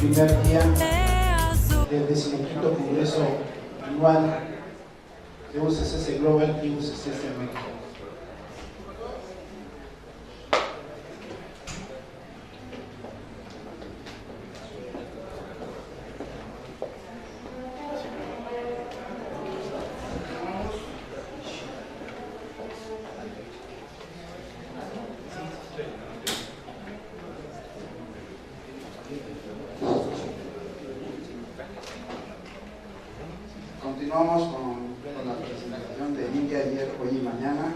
primer día del 15º Congreso Anual de UCCS Global y UCCS México. Continuamos con la presentación de India ayer, hoy y mañana.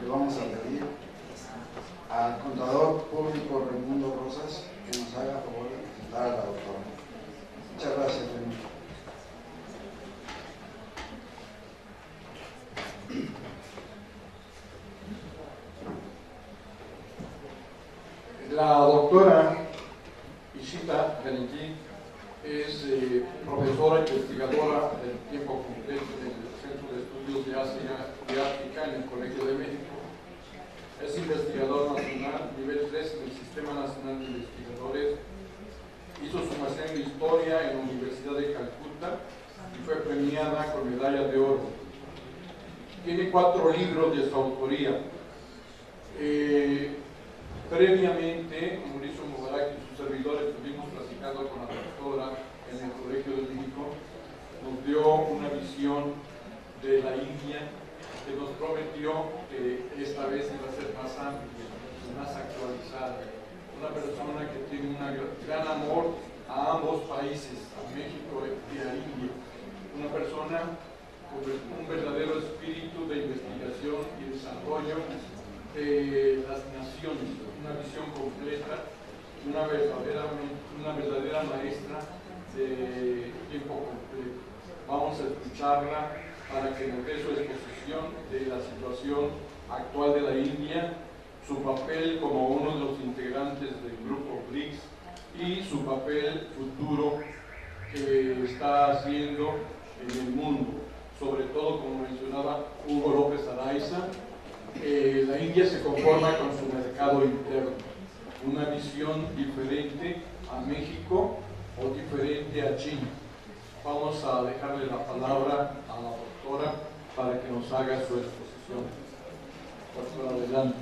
Le vamos a pedir al contador público Raimundo Rosas que nos haga favor de presentar a la doctora. Muchas gracias, Raimundo. La doctora Ishita Banerjee es profesora investigadora del tiempo completo del Centro de Estudios de Asia y África en el Colegio de México. Es investigador nacional nivel 3 del Sistema Nacional de Investigadores. Hizo su maestría en Historia en la Universidad de Calcuta y fue premiada con medalla de oro. Tiene 4 libros de su autoría. Previamente, Mauricio Mubarak y sus servidores estuvimos platicando con la doctora en el Colegio de México. Nos dio una visión de la India que nos prometió que esta vez iba a ser más amplia y más actualizada. Una persona que tiene un gran amor a ambos países, a México y a India. Una persona con un verdadero espíritu de investigación y desarrollo de las naciones, una visión completa, una verdadera maestra de tiempo completo. Vamos a escucharla para que nos dé su exposición de la situación actual de la India, su papel como uno de los integrantes del grupo BRICS y su papel futuro que está haciendo en el mundo, sobre todo, como mencionaba Hugo López Araiza. La India se conforma con su mercado interno, una visión diferente a México o diferente a China. Vamos a dejarle la palabra a la doctora para que nos haga su exposición. Doctora, adelante.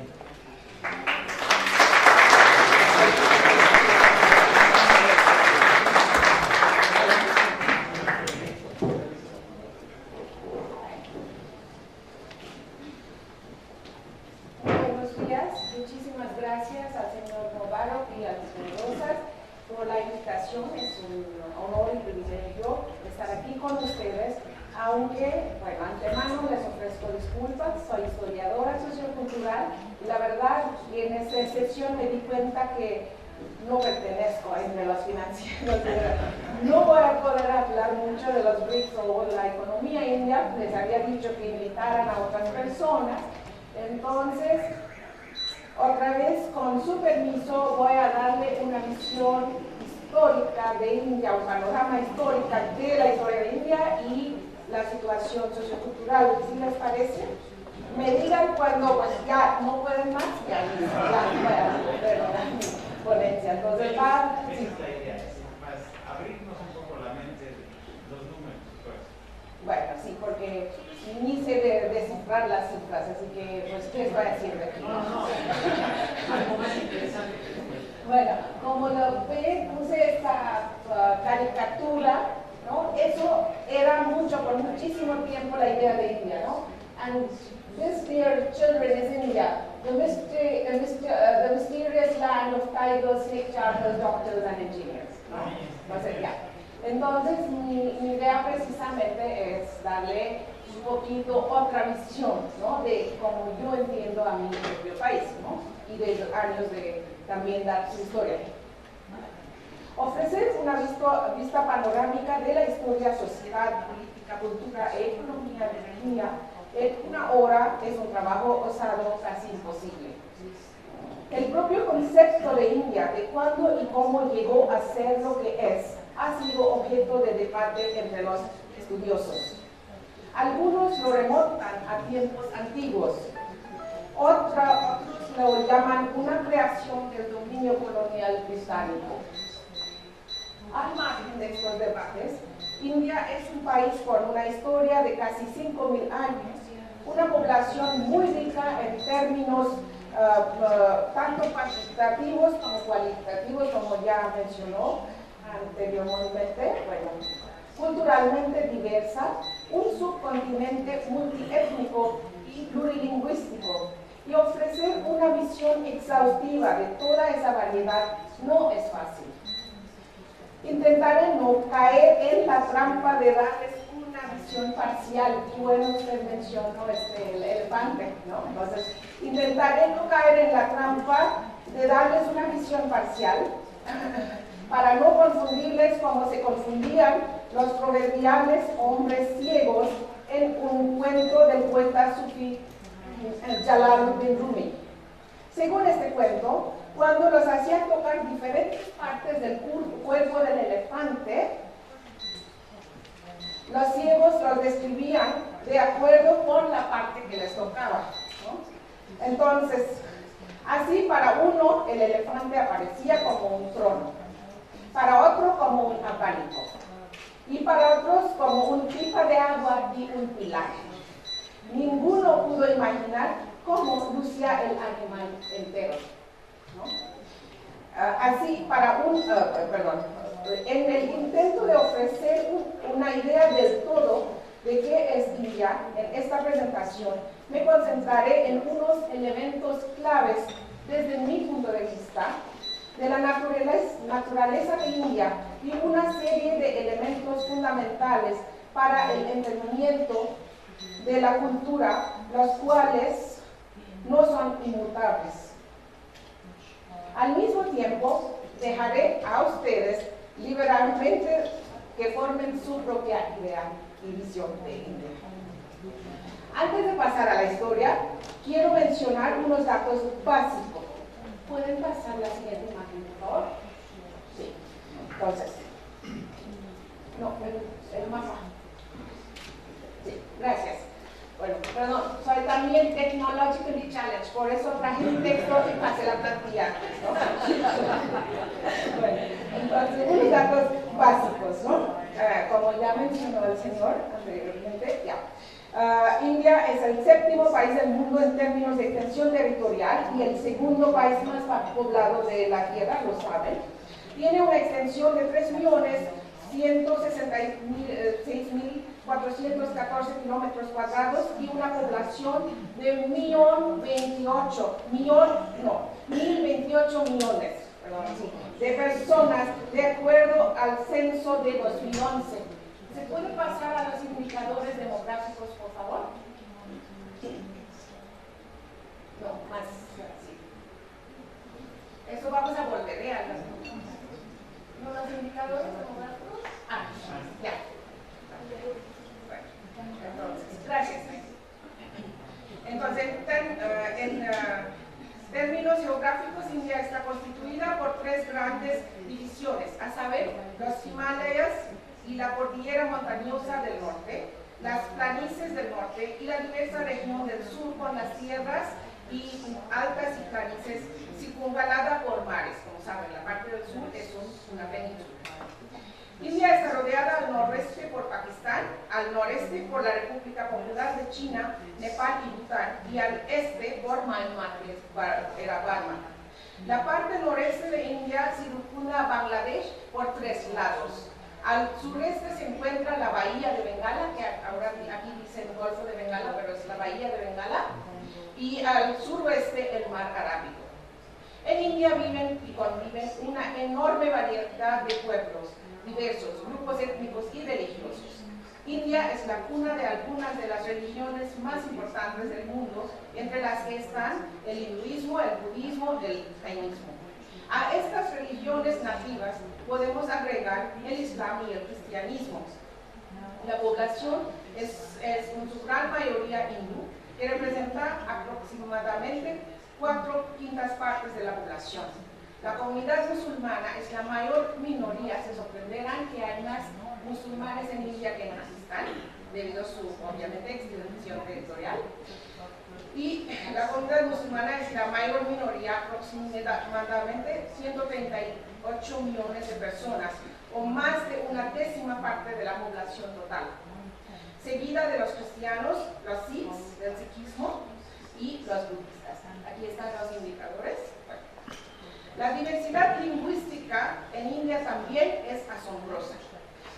Muchísimas gracias al señor Mubarak y al señor Rosas por la invitación. Es un honor y privilegio estar aquí con ustedes, aunque, bueno, antemano les ofrezco disculpas. Soy historiadora sociocultural y la verdad, en esta sesión me di cuenta que no pertenezco entre los financieros. No voy a poder hablar mucho de los BRICS o la economía india. Les había dicho que invitaran a otras personas. Entonces, otra vez, con su permiso, voy a darle una visión histórica de India, un panorama histórico de la historia de India y la situación sociocultural. ¿Sí les parece? Me digan cuando pues ya no pueden más, ya voy a hacer una ponencia. Entonces va. Esa es la idea, más abrirnos un poco la mente de los números, pues. Bueno, sí, porque ni sé descifrar las cifras, así que pues ¿qué les va a decir de aquí? No, algo más interesante. Bueno, como lo ven, puse esta caricatura, ¿no? Eso era por muchísimo tiempo la idea de India, ¿no? And this, dear children, is India, the mysterious land of tigers, snake charmers, doctors and engineers, ¿no? No sé, ya. Entonces, mi idea precisamente es darle un poquito otra visión, ¿no? De cómo yo entiendo a mi propio país, ¿no? Y de años de también dar su historia. Ofrecer una vista panorámica de la historia, sociedad, política, cultura e economía de la India en una hora es un trabajo osado, casi imposible. El propio concepto de India, de cuándo y cómo llegó a ser lo que es, ha sido objeto de debate entre los estudiosos. Algunos lo remontan a tiempos antiguos, otros lo llaman una creación del dominio colonial británico. Al margen de estos debates, India es un país con una historia de casi 5.000 años, una población muy rica en términos tanto cuantitativos como cualitativos, como ya mencionó anteriormente, bueno, culturalmente diversa, un subcontinente multiétnico y plurilingüístico, y ofrecer una visión exhaustiva de toda esa variedad no es fácil. Intentaré no caer en la trampa de darles una visión parcial, y bueno, usted mencionó el elefante, ¿no? Entonces, intentaré no caer en la trampa de darles una visión parcial, para no confundirles como se confundían los proverbiales hombres ciegos en un cuento del poeta sufí Jalaluddin Rumi. Según este cuento, cuando los hacían tocar diferentes partes del cuerpo del elefante, los ciegos los describían de acuerdo con la parte que les tocaba, ¿no? Entonces, así para uno el elefante aparecía como un trono, para otro como un abanico, y para otros como un pipa de agua y un pilar. Ninguno pudo imaginar cómo lucía el animal entero, ¿no? Así, en el intento de ofrecer una idea del todo de qué es India en esta presentación, me concentraré en unos elementos claves desde mi punto de vista de la naturaleza de India y una serie de elementos fundamentales para el entendimiento de la cultura, los cuales no son inmutables. Al mismo tiempo, dejaré a ustedes liberalmente que formen su propia idea y visión de India. Antes de pasar a la historia, quiero mencionar unos datos básicos. ¿Pueden pasar la siguiente imagen, por favor? Sí. Entonces, no, el mapa. Sí, gracias. Bueno, perdón, soy también technologically challenged, por eso traje un texto y pasé la plantilla, ¿no? Bueno, entonces, unos datos básicos, ¿no? Como ya mencionó el señor anteriormente, ya. India es el séptimo país del mundo en términos de extensión territorial y el segundo país más poblado de la Tierra, lo saben. Tiene una extensión de 3.166.414 kilómetros cuadrados y una población de 1.028 millones de personas, de acuerdo al censo de 2011. ¿Se puede pasar a los indicadores demográficos, por favor? No, más. Sí. Eso vamos a volver a ¿no los indicadores demográficos? Ya. Bueno, entonces, gracias. Entonces, en términos geográficos, India está constituida por tres grandes divisiones, a saber, los Himalayas y la cordillera montañosa del norte, las planicies del norte y la diversa región del sur con las sierras y altas y planicies circunvalada por mares. Como saben, la parte del sur es una península. India está rodeada al noroeste por Pakistán, al noreste por la República Popular de China, Nepal y Bután, y al este por Myanmar, que era Burma. La parte noreste de India circunda a Bangladesh por tres lados. Al sureste se encuentra la bahía de Bengala, que ahora aquí dice el Golfo de Bengala, pero es la bahía de Bengala, y al suroeste el mar Arábigo. En India viven y conviven una enorme variedad de pueblos, diversos grupos étnicos y religiosos. India es la cuna de algunas de las religiones más importantes del mundo, entre las que están el hinduismo, el budismo y el jainismo. A estas religiones nativas podemos agregar el islam y el cristianismo. La población es en su gran mayoría hindú, que representa aproximadamente 4/5 partes de la población. La comunidad musulmana es la mayor minoría. Se sorprenderán que hay más musulmanes en India que en Pakistán, debido a su, obviamente, extensión territorial. y la comunidad musulmana es la mayor minoría, aproximadamente 138 millones de personas, o más de una décima parte de la población total, seguida de los cristianos, los sikhs, del sikhismo y los budistas. Aquí están los indicadores. Bueno. La diversidad lingüística en India también es asombrosa.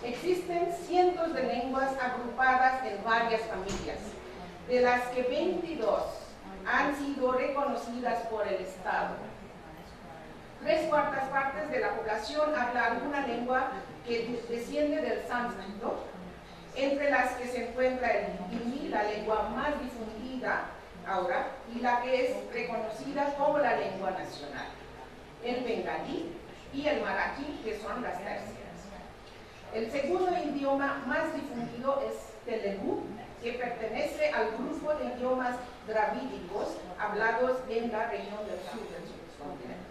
Existen cientos de lenguas agrupadas en varias familias, de las que 22 han sido reconocidas por el Estado. 3/4 partes de la población habla alguna lengua que desciende del sánscrito, entre las que se encuentra el hindi, la lengua más difundida ahora, y la que es reconocida como la lengua nacional, el bengalí y el marathi, que son las terceras. El segundo idioma más difundido es Telugu, que pertenece al grupo de idiomas dravídicos hablados en la región del sur del subcontinente.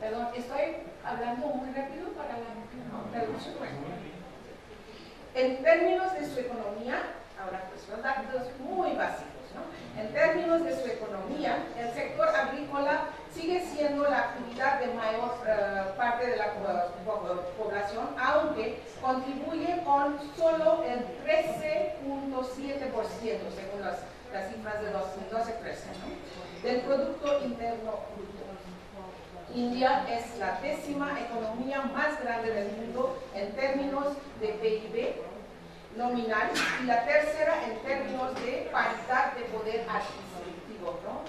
Perdón, estoy hablando muy rápido para la traducción. En términos de su economía, ahora pues los datos muy básicos, ¿no? En términos de su economía, el sector agrícola sigue siendo la actividad de mayor parte de la población, aunque contribuye con solo el 13.7%, según las cifras de 2012-13, ¿no?, del Producto Interno Bruto. India es la 10ª economía más grande del mundo en términos de PIB nominal y la 3ª en términos de paridad de poder adquisitivo, ¿no?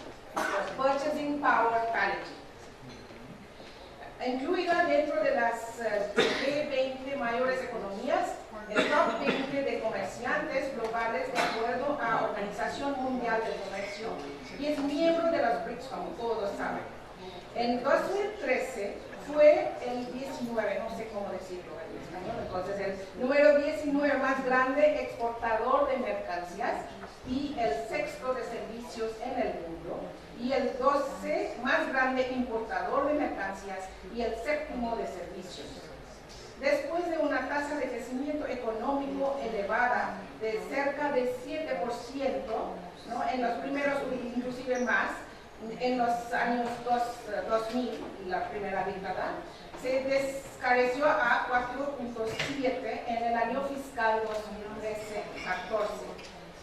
Purchasing Power Parity. Incluida dentro de las G20 mayores economías, el top 20 de comerciantes globales de acuerdo a la Organización Mundial del Comercio, y es miembro de los BRICS, como todos saben. En 2013 fue el 19, no sé cómo decirlo en español, entonces el número 19 más grande exportador de mercancías y el 6º de servicios en el mundo, y el 12 más grande importador de mercancías y el 7º de servicios. Después de una tasa de crecimiento económico elevada de cerca de 7%, ¿no?, en los primeros, inclusive más, en los años 2000, la primera década, se descareció a 4.7 en el año fiscal 2013-14,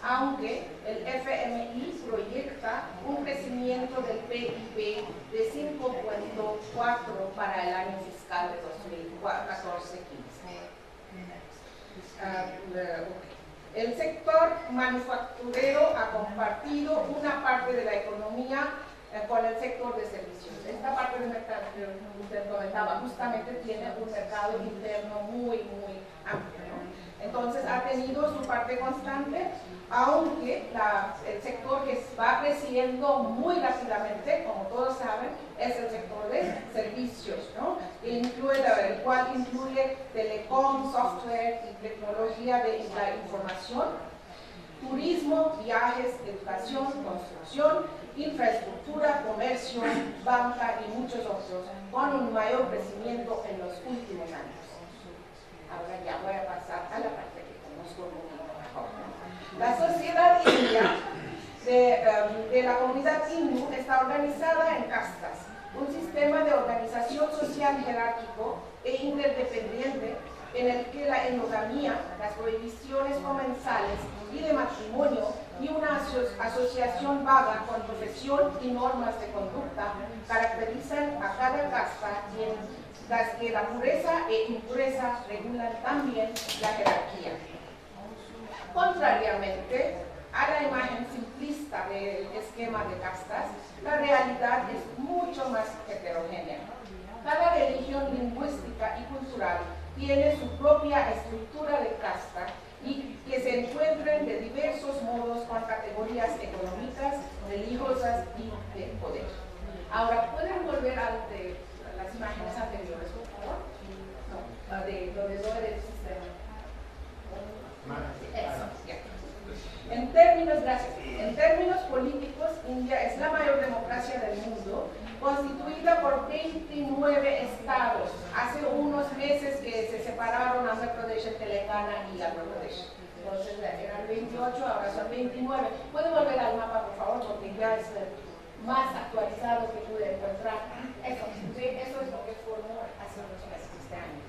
aunque el FMI proyecta un crecimiento del PIB de 5.4 para el año fiscal de 2014-15. El sector manufacturero ha compartido una parte de la economía con el sector de servicios. Esta parte del mercado que usted comentaba justamente tiene un mercado interno muy amplio, ¿no? Entonces ha tenido su parte constante, aunque el sector que va creciendo muy rápidamente, como todos saben, es el sector de servicios, ¿no? El cual incluye telecom, software y tecnología de la información, turismo, viajes, educación, construcción, infraestructura, comercio, banca y muchos otros, con un mayor crecimiento en los últimos años. Ahora ya voy a pasar a la parte que conozco un poquito mejor. La sociedad india de la comunidad hindú está organizada en castas, un sistema de organización social jerárquico e interdependiente en el que la endogamía, las prohibiciones comensales y de matrimonio y una asociación vaga con profesión y normas de conducta caracterizan a cada casta, y en las que la pureza e impureza regulan también la jerarquía. Contrariamente a la imagen simplista del esquema de castas, la realidad es mucho más heterogénea. Cada religión lingüística y cultural tiene su propia estructura de casta y que se encuentran de diversos modos con categorías económicas, religiosas y de poder. Ahora, ¿pueden volver a las imágenes anteriores, por favor? No, de donde doy del sistema. Eso, ya. En términos políticos, India es la mayor democracia del mundo, constituida por 29 estados. Hace unos meses que se separaron Andhra Pradesh, Telangana y Andhra Pradesh. Entonces eran 28, ahora son 29. ¿Puede volver al mapa, por favor? Porque ya es más actualizado que pude encontrar. Eso, ¿sí? Eso es lo que formó hace unos meses este año,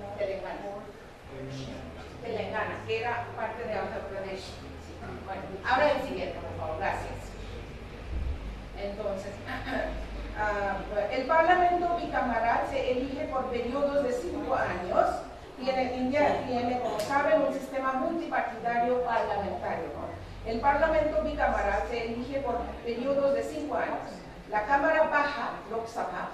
Telangana, que era parte de Andhra Pradesh. Bueno, ahora el siguiente, por favor, gracias. Entonces, el Parlamento bicameral se elige por periodos de 5 años. India tiene, como saben, un sistema multipartidario parlamentario, ¿no? El Parlamento bicameral se elige por periodos de 5 años. La Cámara Baja, Lok Sabha,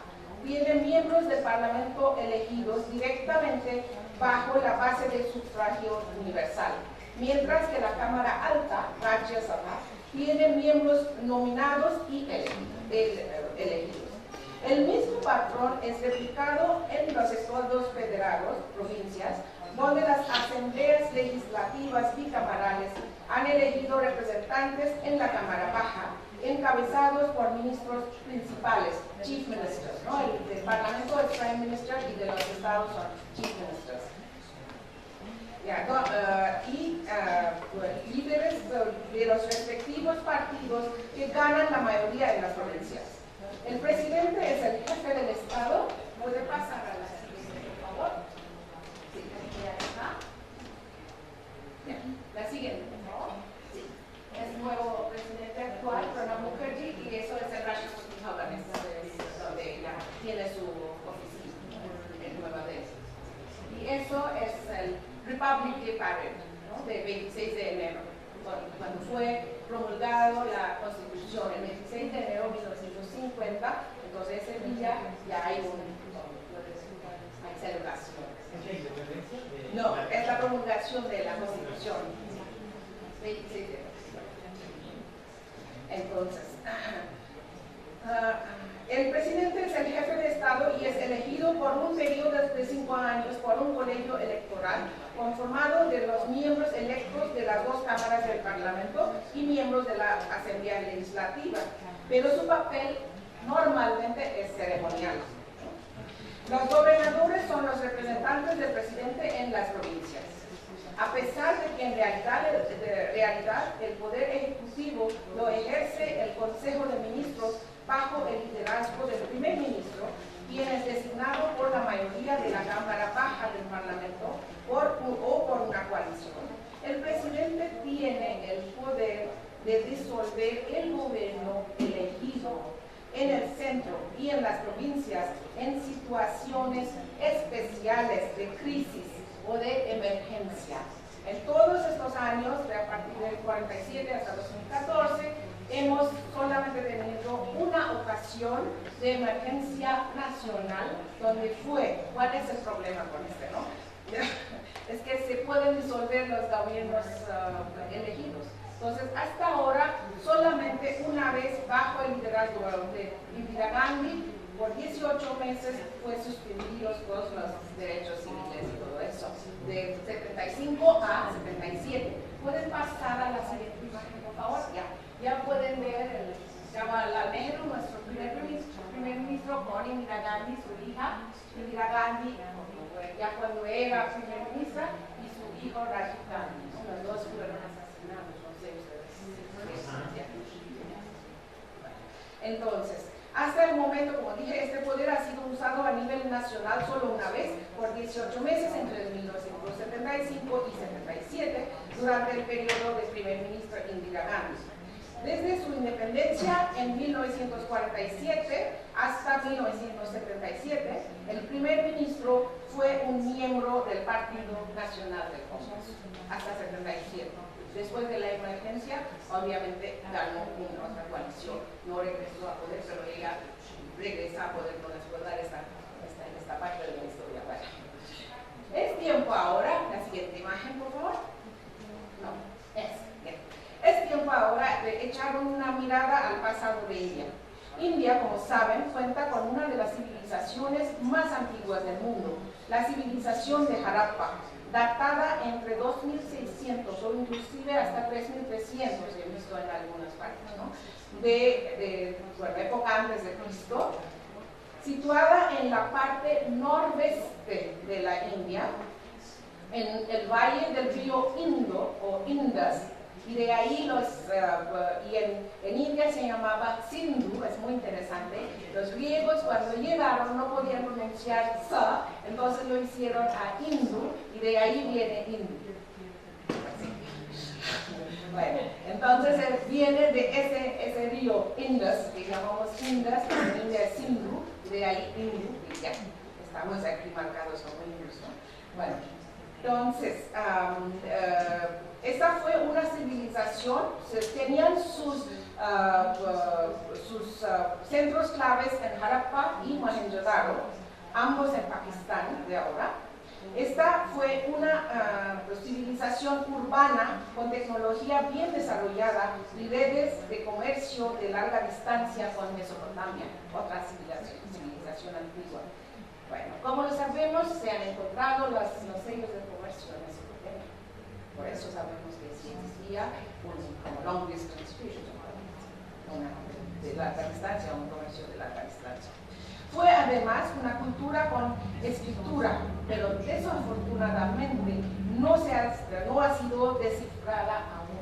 tiene miembros del Parlamento elegidos directamente bajo la base del sufragio universal, mientras que la Cámara Alta, Rajya Sabha, tiene miembros nominados y elegidos. El mismo patrón es replicado en los estados federados, provincias, donde las asambleas legislativas bicamerales han elegido representantes en la Cámara Baja, encabezados por ministros principales, chief ministers, ¿no? El del Parlamento es prime minister y de los estados son chief ministers. Líderes de los respectivos partidos que ganan la mayoría en las provincias. El presidente es el jefe del Estado. ¿Puede pasar a la siguiente, por favor? Sí, ya está. Bien. La siguiente, por favor. Sí. Es el nuevo presidente actual, Pranab Mukherjee, y eso es el Rashtrapati Bhavan, donde ella tiene su oficina en Nueva Delhi. Y eso es el Republic Day Parade, ¿no? De 26 de enero, cuando fue promulgado la Constitución, el 26 de enero de 1950, entonces ese día ya hay celebración. ¿Es la independencia? No, es la promulgación de la Constitución. 26 de enero. Entonces, el presidente es el jefe de Estado y es elegido por un periodo de 5 años por un colegio electoral conformado de los miembros electos de las 2 cámaras del Parlamento y miembros de la Asamblea Legislativa, pero su papel normalmente es ceremonial. Los gobernadores son los representantes del presidente en las provincias. A pesar de que en realidad el poder ejecutivo lo ejerce el Consejo de Ministros bajo el liderazgo del primer ministro, quien es designado por la mayoría de la Cámara Baja del Parlamento o por una coalición. El presidente tiene el poder de disolver el gobierno elegido en el centro y en las provincias en situaciones especiales de crisis o de emergencia. En todos estos años, de a partir del 47 hasta 2014, hemos solamente tenido una ocasión de emergencia nacional donde fue. ¿Cuál es el problema con este, no? Es que se pueden disolver los gobiernos elegidos. Entonces, hasta ahora, solamente una vez bajo el liderazgo de Indira Gandhi, por 18 meses fue suspendidos todos los derechos civiles y todo eso, de 75 a 77. ¿Pueden pasar a la siguiente imagen, por favor? Ya pueden ver Jawaharlal Nehru, nuestro primer ministro, con Indira Gandhi, su hija. Indira Gandhi, ya cuando era primer ministra, y su hijo Rajiv Gandhi. Los dos fueron asesinados, no sé ustedes. Entonces, hasta el momento, como dije, este poder ha sido usado a nivel nacional solo una vez, por 18 meses, entre 1975 y 77, durante el periodo del primer ministro Indira Gandhi. Desde su independencia en 1947 hasta 1977, el primer ministro fue un miembro del Partido Nacional del Congreso, hasta 77. Después de la emergencia, obviamente ganó una otra coalición, no regresó a poder, pero ella regresa a poder, no les puedo dar esta parte de la historia. Bueno. Es tiempo ahora, la siguiente imagen, por favor. No, es tiempo ahora de echar una mirada al pasado de India. India, como saben, cuenta con una de las civilizaciones más antiguas del mundo, la civilización de Harappa, datada entre 2600 o inclusive hasta 3300, he visto en algunas partes, ¿no? de época antes de Cristo, situada en la parte noroeste de la India. en el valle del río Indo o Indus, y de ahí en India se llamaba Sindhu. Es muy interesante. Los griegos cuando llegaron no podían pronunciar sa, entonces lo hicieron a Hindu y de ahí viene Hindu. Bueno, entonces viene de ese río Indus, que llamamos Indus, en India es Sindhu, y de ahí Hindu, y ya estamos aquí marcados como hindus, ¿no? Bueno, entonces, esta fue una civilización, tenían sus centros claves en Harappa y Mohenjo-Daro, ambos en Pakistán de ahora. Esta fue una civilización urbana con tecnología bien desarrollada y redes de comercio de larga distancia con Mesopotamia, otra civilización antigua. Bueno, como lo sabemos, se han encontrado los sellos de comercio en Mesopotamia. Por eso sabemos que sí existía como long distance trade, de larga distancia, un comercio de larga distancia. Fue además una cultura con escritura, pero desafortunadamente no ha sido descifrada aún.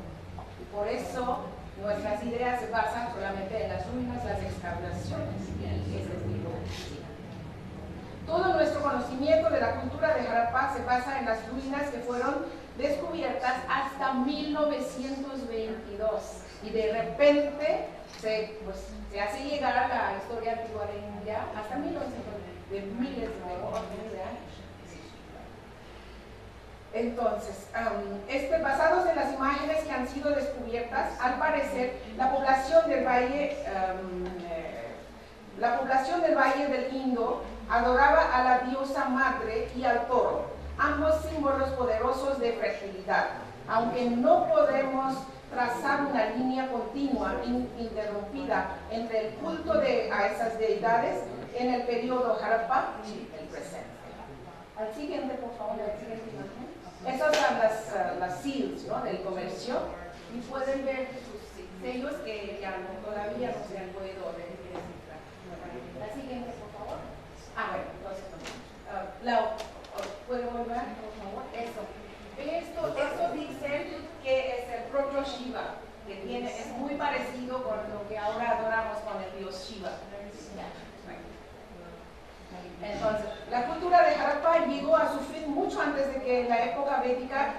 Y por eso nuestras ideas se basan solamente en las ruinas, las excavaciones y ese tipo de cosas. Todo nuestro conocimiento de la cultura de Harappa se basa en las ruinas que fueron descubiertas hasta 1922 y de repente se hace llegar a la historia antigua de India hasta 1922, de miles de años. Entonces, basados en las imágenes que han sido descubiertas, al parecer la población del valle del Indo adoraba a la diosa madre y al toro, ambos símbolos poderosos de fertilidad, aunque no podemos trazar una línea continua interrumpida entre el culto a esas deidades en el periodo Harappa y el presente. Al siguiente, por favor, la siguiente imagen. Esas son las seals, ¿no?, del comercio, y pueden ver sus sellos que ya todavía no se han podido descifrar. La siguiente, por favor. Bueno, entonces, ¿puede volver, por favor? Esto dice que es el propio Shiva, que es muy parecido con lo que ahora adoramos con el dios Shiva. Entonces, la cultura de Harappa llegó a su fin mucho antes de que la época védica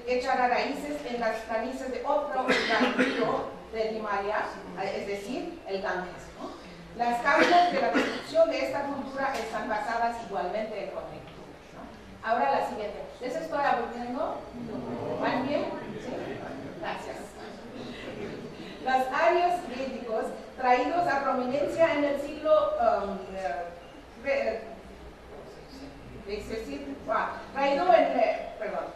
echara raíces en las planicies de otro gran río del Himalaya, es decir, el Ganges, ¿no? Las causas de la destrucción de esta cultura están basadas igualmente en conjuntura, ¿no? Ahora la siguiente. ¿Les estoy aburriendo? ¿Van bien? ¿Sí? Gracias. Los arios védicos, traídos a prominencia en el siglo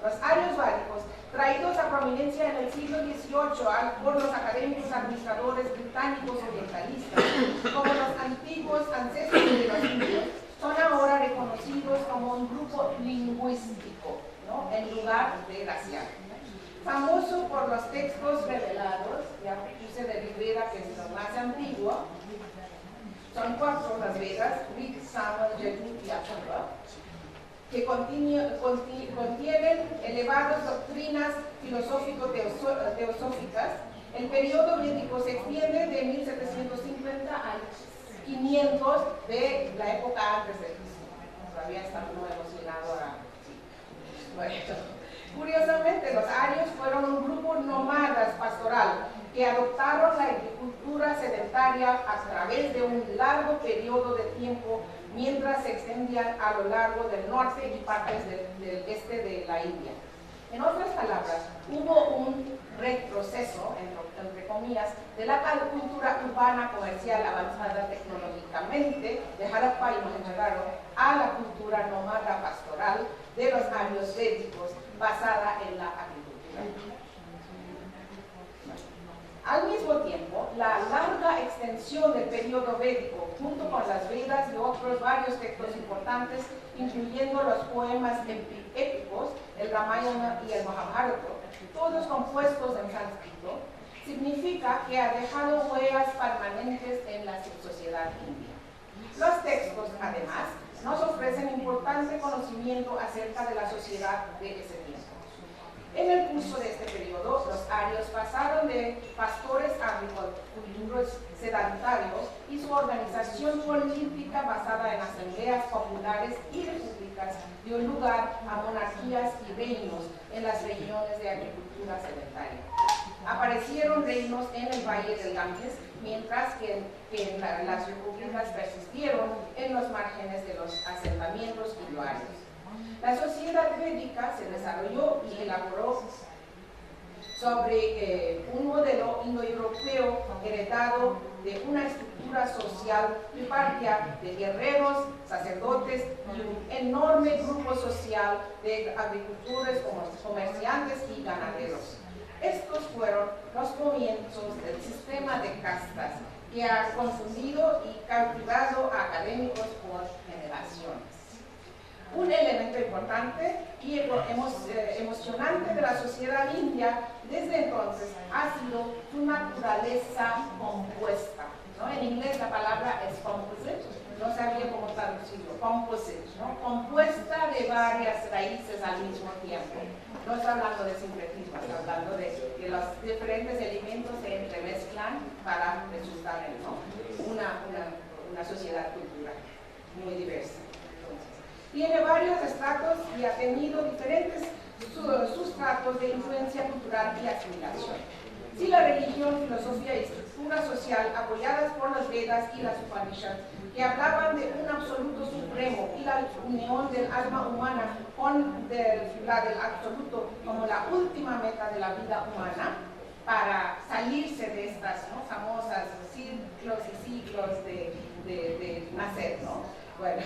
los arios válicos, traídos a prominencia en el siglo XVIII por los académicos administradores británicos orientalistas, como los antiguos ancestros de los indios, son ahora reconocidos como un grupo lingüístico, ¿no?, en lugar de racial. Famoso por los textos revelados, ya puse de Rigveda, que es lo más antiguo. Son 4 las Vedas, Rig, Sama, Yajur y Atharva, que contienen elevadas doctrinas filosófico-teosóficas. El periodo védico se extiende de 1750 a 500 de la época antes de Cristo. Todavía no hemos llegado a... Bueno, curiosamente, los arios fueron un grupo nómadas pastoral que adoptaron la agricultura sedentaria a través de un largo periodo de tiempo mientras se extendían a lo largo del norte y partes del este de la India. En otras palabras, hubo un retroceso, entre comillas, de la cultura urbana comercial avanzada tecnológicamente de Harappa y Mohenjo-Daro a la cultura nómada pastoral de los arios védicos basada en la agricultura. Al mismo tiempo, la larga extensión del periodo védico, junto con las Vedas y otros varios textos importantes, incluyendo los poemas épicos, el Ramayana y el Mahabharata, todos compuestos en sánscrito, significa que ha dejado huellas permanentes en la sociedad india. Los textos, además, nos ofrecen importante conocimiento acerca de la sociedad de ese tiempo. En el curso de este periodo, los arios pasaron de pastores a agricultores sedentarios y su organización política basada en asambleas populares y repúblicas dio lugar a monarquías y reinos en las regiones de agricultura sedentaria. Aparecieron reinos en el Valle del Ganges, mientras que las repúblicas persistieron en los márgenes de los asentamientos indios. La sociedad védica se desarrolló y elaboró sobre un modelo indoeuropeo heredado de una estructura social tripartita de guerreros, sacerdotes y un enorme grupo social de agricultores, comerciantes y ganaderos. Estos fueron los comienzos del sistema de castas que ha confundido y cautivado a académicos por generaciones. Un elemento importante y emocionante de la sociedad india desde entonces ha sido su naturaleza compuesta, ¿no? En inglés la palabra es composite, no sabía cómo traducirlo, composite, ¿no? Compuesta de varias raíces al mismo tiempo. No está hablando de sincretismo, está hablando de que los diferentes elementos se entremezclan para resultar en, ¿no? una sociedad cultural muy diversa. Tiene varios estratos y ha tenido diferentes sustratos de influencia cultural y asimilación. Si la religión, filosofía y estructura social apoyadas por los Vedas y las Upanishads, que hablaban de un absoluto supremo y la unión del alma humana con la del absoluto como la última meta de la vida humana, para salirse de estas, ¿no?, famosas ciclos y siglos de nacer, ¿no? Bueno,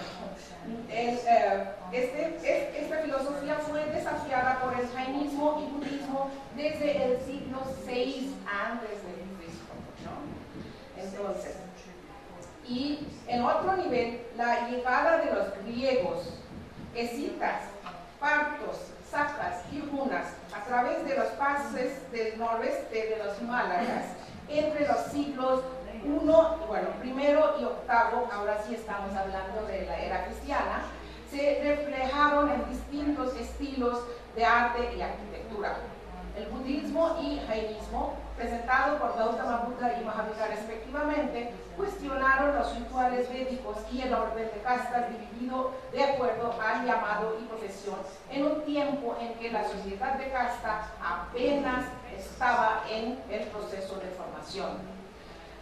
esta filosofía fue desafiada por el jainismo y budismo desde el siglo VI antes de Cristo, ¿no? Entonces, y en otro nivel, la llegada de los griegos, escitas, partos, sacas y hunas a través de los pases del noroeste de los Himalayas entre los siglos primero y octavo, ahora sí estamos hablando de la era cristiana, se reflejaron en distintos estilos de arte y arquitectura. El budismo y jainismo, presentado por Gautama Buddha y Mahavira respectivamente, cuestionaron los rituales védicos y el orden de castas dividido de acuerdo al llamado y profesión, en un tiempo en que la sociedad de casta apenas estaba en el proceso de formación.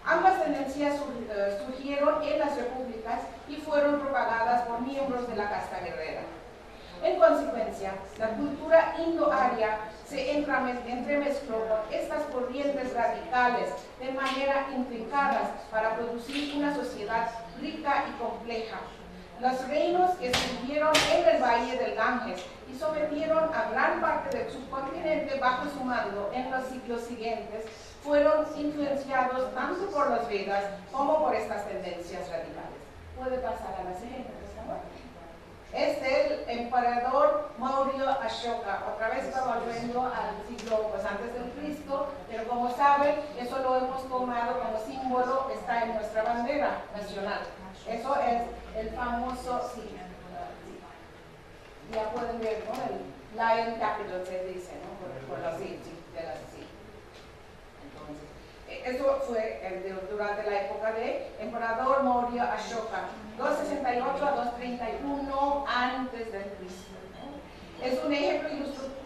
Ambas tendencias surgieron en las repúblicas y fueron propagadas por miembros de la casta guerrera. En consecuencia, la cultura indo-aria se entremezcló con estas corrientes radicales de manera intricadas para producir una sociedad rica y compleja. Los reinos que surgieron en el Valle del Ganges y sometieron a gran parte del subcontinente bajo su mando en los siglos siguientes fueron influenciados tanto por los Vedas como por estas tendencias radicales. Puede pasar a la siguiente, por favor. Es el emperador Maurya Ashoka. Otra vez estamos volviendo al siglo antes del Cristo, pero como saben, eso lo hemos tomado como símbolo, está en nuestra bandera nacional. Eso es el famoso, ya pueden ver, ¿no? El Lion Capital se dice, ¿no? Por los de las Eso fue durante la época de emperador Maurya Ashoka, 268 a 231 antes del Cristo. Es un ejemplo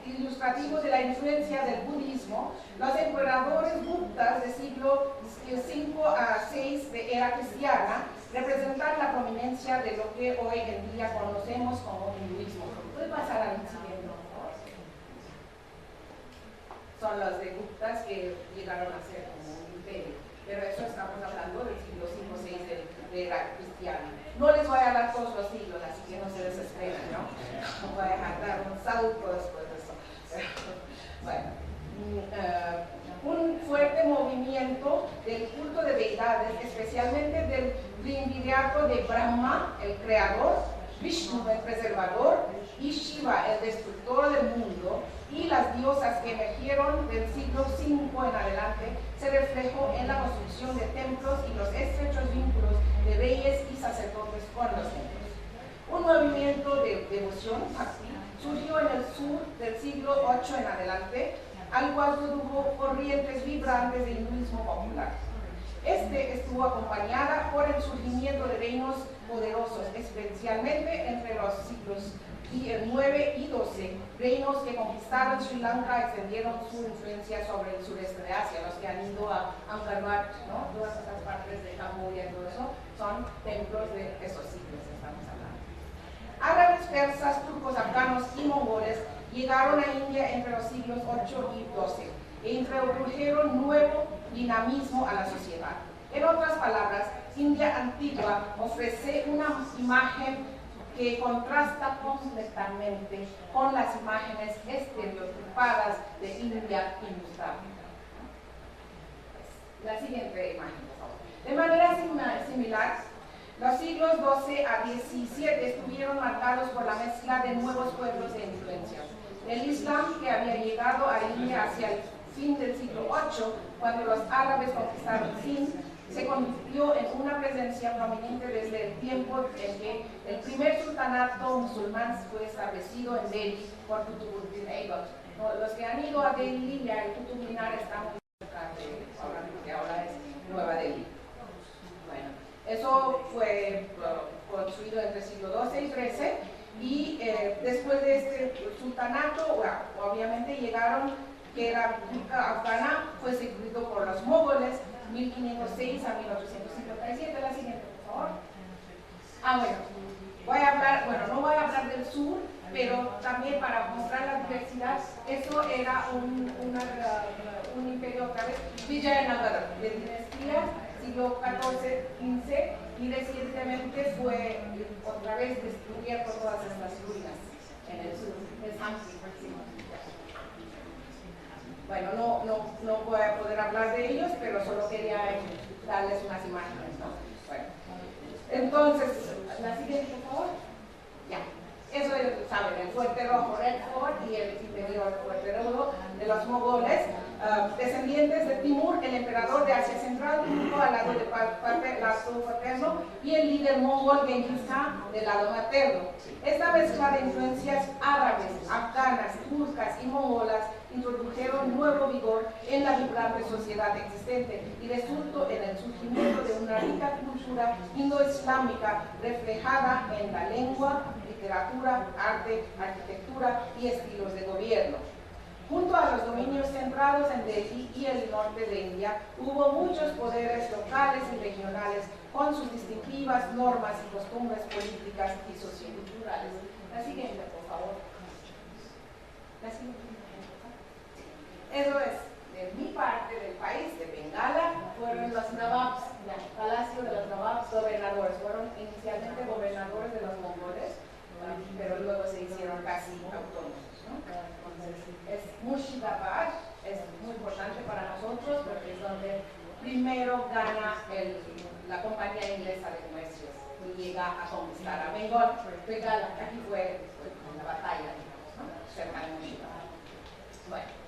ilustrativo de la influencia del budismo. Los emperadores Guptas del siglo V a VI de era cristiana representan la prominencia de lo que hoy en día conocemos como hinduismo. ¿Puede pasar al siguiente, por favor? Son los de Guptas que llegaron a ser como un imperio, pero eso estamos hablando del siglo V o VI de era cristiana. No les voy a dar todos los siglos, así que no se desesperen, ¿no? No voy a dar un salto después de eso. Bueno, un fuerte movimiento del culto de deidades, especialmente del triunvirato de Brahma, el creador, Vishnu, el preservador, y Shiva, el destructor del mundo, y las diosas que emergieron del siglo V en adelante, se reflejó en la construcción de templos y los estrechos vínculos de reyes y sacerdotes con los templos. Un movimiento de devoción así surgió en el sur del siglo VIII en adelante, al cual produjo corrientes vibrantes de hinduismo popular. Este estuvo acompañada por el surgimiento de reinos poderosos, especialmente entre los siglos IX y XII, reinos que conquistaron Sri Lanka, extendieron su influencia sobre el sureste de Asia. Los que han ido a Angkor Wat, ¿no? Todas esas partes de Camboya y todo eso, son templos de esos siglos, estamos hablando. Árabes, persas, turcos, afganos y mongoles llegaron a India entre los siglos VIII y XII e introdujeron nuevo dinamismo a la sociedad. En otras palabras, India antigua ofrece una imagen que contrasta completamente con las imágenes estereotipadas de India ilustrada. La siguiente imagen, por favor. De manera similar, los siglos XII a XVII estuvieron marcados por la mezcla de nuevos pueblos de influencia. El Islam, que había llegado a India hacia el fin del siglo VIII, cuando los árabes conquistaron Sind, se convirtió en una presencia prominente desde el tiempo en que el primer sultanato musulmán fue establecido en Delhi por Qutbuddin Aibak. Los que han ido a Delhi y al Qutub Minar están muy cerca de que ahora es Nueva Delhi. Bueno, eso fue construido entre el siglo XII y XIII y después de este sultanato, bueno, obviamente llegaron, que era afgana, fue seguido por los mogoles, 1506 a 1857. La siguiente, por favor. Bueno, no voy a hablar del sur, pero también para mostrar la diversidad, eso era un imperio otra vez, Vijayanagara, de dinastías, siglo XIV-XV, y recientemente fue otra vez descubierto todas estas ruinas en el sur, es amplio. Bueno, no voy a poder hablar de ellos, pero solo quería darles unas imágenes, ¿no? Bueno, entonces, la siguiente, por favor. Ya, eso saben, el Fuerte Rojo, Red Fort, y el interior Fuerte Rojo de los mogoles, descendientes de Timur, el emperador de Asia Central, al lado del lado paterno, y el líder mongol Genghis Khan del lado materno. Esta mezcla de influencias árabes, afganas, turcas y mongolas introdujeron nuevo vigor en la vibrante sociedad existente y resultó en el surgimiento de una rica cultura indo-islámica reflejada en la lengua, literatura, arte, arquitectura y estilos de gobierno. Junto a los dominios centrados en Delhi y el norte de India, hubo muchos poderes locales y regionales con sus distintivas normas y costumbres políticas y socioculturales. La siguiente, por favor. La siguiente. Eso es, de mi parte del país, de Bengala, fueron los Nawabs, el palacio de los Nawabs, gobernadores. Fueron inicialmente gobernadores de los mongoles, pero luego se hicieron casi autónomos, ¿no? Entonces, es Murshidabad, es muy importante para nosotros porque es donde primero gana la compañía inglesa de comercios y llega a conquistar a Bengal. Bengala, aquí fue la batalla, digamos, ¿no? Cerca de Murshidabad. Bueno.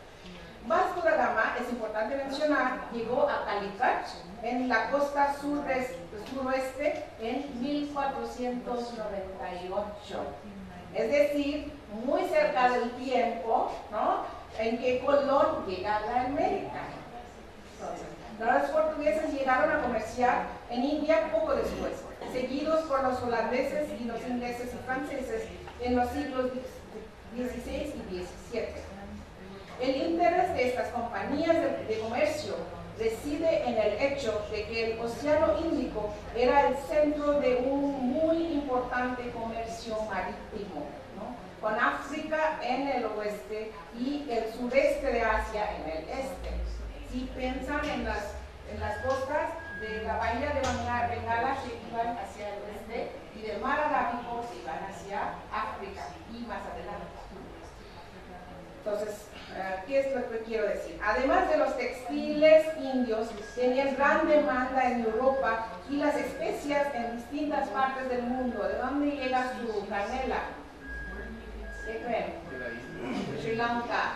Vasco da Gama, es importante mencionar, llegó a Calicut en la costa suroeste en 1498, es decir, muy cerca del tiempo, ¿no?, en que Colón llega a la América. Entonces, los portugueses llegaron a comerciar en India poco después, seguidos por los holandeses y los ingleses y franceses en los siglos XVI y XVII. El interés de estas compañías de comercio reside en el hecho de que el Océano Índico era el centro de un muy importante comercio marítimo, ¿no?, con África en el oeste y el sureste de Asia en el este. Si piensan en las costas de la bahía de Bengala, se iban hacia el oeste, y del mar Arábico se iban hacia África y más adelante. Entonces, ¿qué es lo que quiero decir? Además de los textiles indios, tenían gran demanda en Europa y las especias en distintas partes del mundo. ¿De dónde llega su canela? ¿Qué creen? Sri Lanka,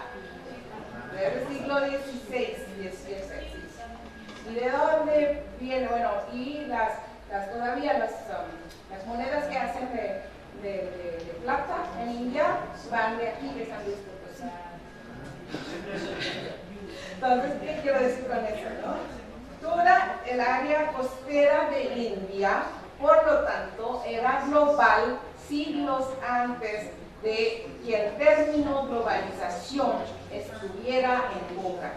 del siglo XVI, XVII. ¿Y de dónde viene? Bueno, y todavía las monedas que hacen de de plata en India van de aquí de San Luis Potosí. Entonces, ¿qué quiero decir con eso, no? Toda el área costera de India, por lo tanto, era global siglos antes de que el término globalización estuviera en boga.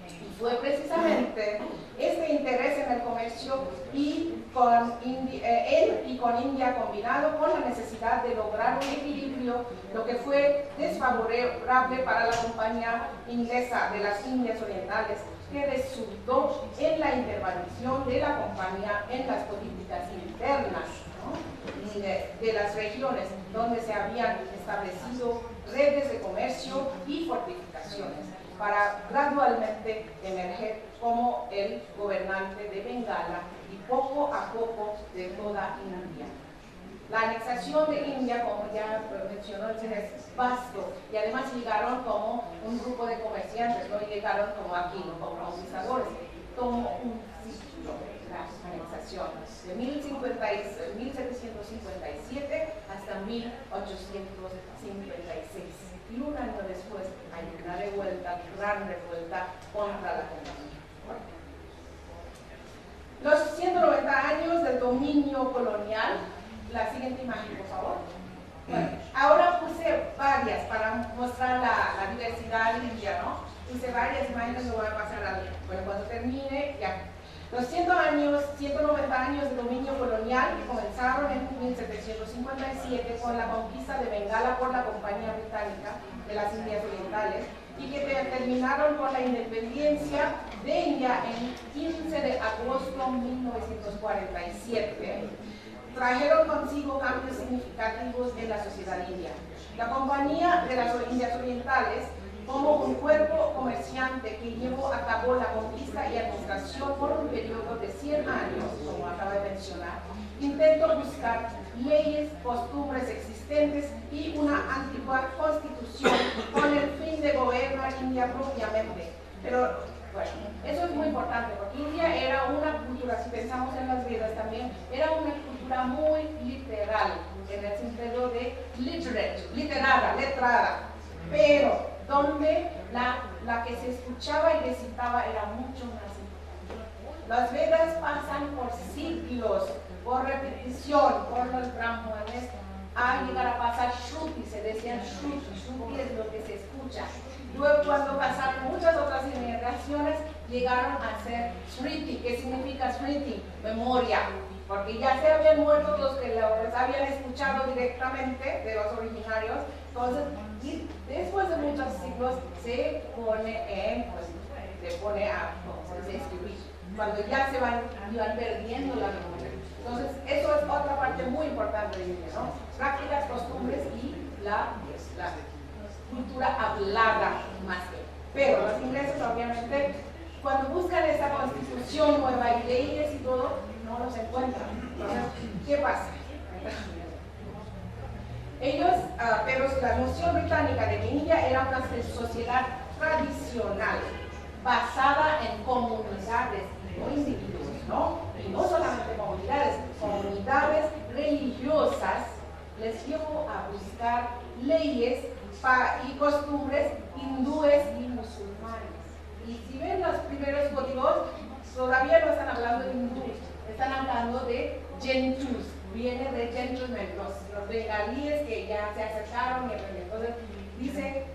Y fue precisamente este interés en el comercio y con India combinado con la necesidad de lograr un equilibrio, lo que fue desfavorable para la compañía inglesa de las Indias Orientales, que resultó en la intervención de la compañía en las políticas internas, ¿no?, de las regiones donde se habían establecido redes de comercio y fortificaciones para gradualmente emerger como el gobernante de Bengala y poco a poco de toda India. La anexación de India, como ya mencionó el señor, es vasto, y además llegaron como un grupo de comerciantes, no llegaron como aquí, no como conquistadores, como un ciclo, la anexación, de 1757 hasta 1856. Y un año después hay una revuelta, gran revuelta contra la compañía. Los 190 años del dominio colonial. La siguiente imagen, por favor. Bueno, ahora puse varias para mostrar la diversidad india, ¿no? Puse varias imágenes, lo voy a pasar cuando termine, ya. Los 190 años de dominio colonial que comenzaron en 1757 con la conquista de Bengala por la Compañía Británica de las Indias Orientales y que terminaron con la independencia de India en 15 de agosto de 1947. Trajeron consigo cambios significativos en la sociedad india. La Compañía de las Indias Orientales, como un cuerpo comerciante que llevó a cabo la conquista y administración por un periodo de 100 años, como acaba de mencionar, intentó buscar leyes, costumbres existentes y una antigua constitución con el fin de gobernar India propiamente. Pero bueno, eso es muy importante porque India era una cultura, si pensamos en las Vedas también, era una cultura muy literal, en el sentido de letrada, pero donde la que se escuchaba y recitaba era mucho más importante. Las Vedas pasan por siglos, por repetición, por los brahmanes, a llegar a pasar Shruti, se decían Shruti es lo que se escucha. Luego, cuando pasaron muchas otras generaciones, llegaron a ser Smriti. ¿Qué significa Smriti? Memoria. Porque ya se habían muerto los que los habían escuchado directamente de los originarios. Entonces, después de muchos siglos, se pone a escribir. Cuando ya se iban perdiendo la memoria. Entonces, eso es otra parte muy importante de India, ¿no? Prácticas, costumbres y la cultura hablada más que. Pero los ingleses, obviamente, cuando buscan esta constitución nueva y leyes y todo, no los encuentran. Entonces, ¿qué pasa? Ellos, pero la noción británica de que India era una sociedad tradicional, basada en comunidades, no individuos, ¿no? Y no solamente comunidades religiosas, les llevó a buscar leyes y costumbres hindúes y musulmanes. Y si ven los primeros códigos, todavía no están hablando de hindúes, están hablando de gentus, viene de gentlemen, los bengalíes que ya se acercaron y entonces dice,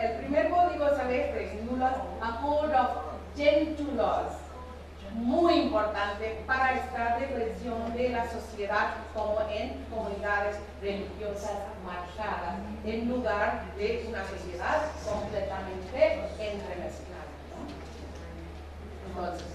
el primer código celeste, sin duda, a Code of Gentulos, muy importante para esta reflexión de la sociedad como en comunidades religiosas marcadas, en lugar de una sociedad completamente entremezclada, ¿no? Entonces,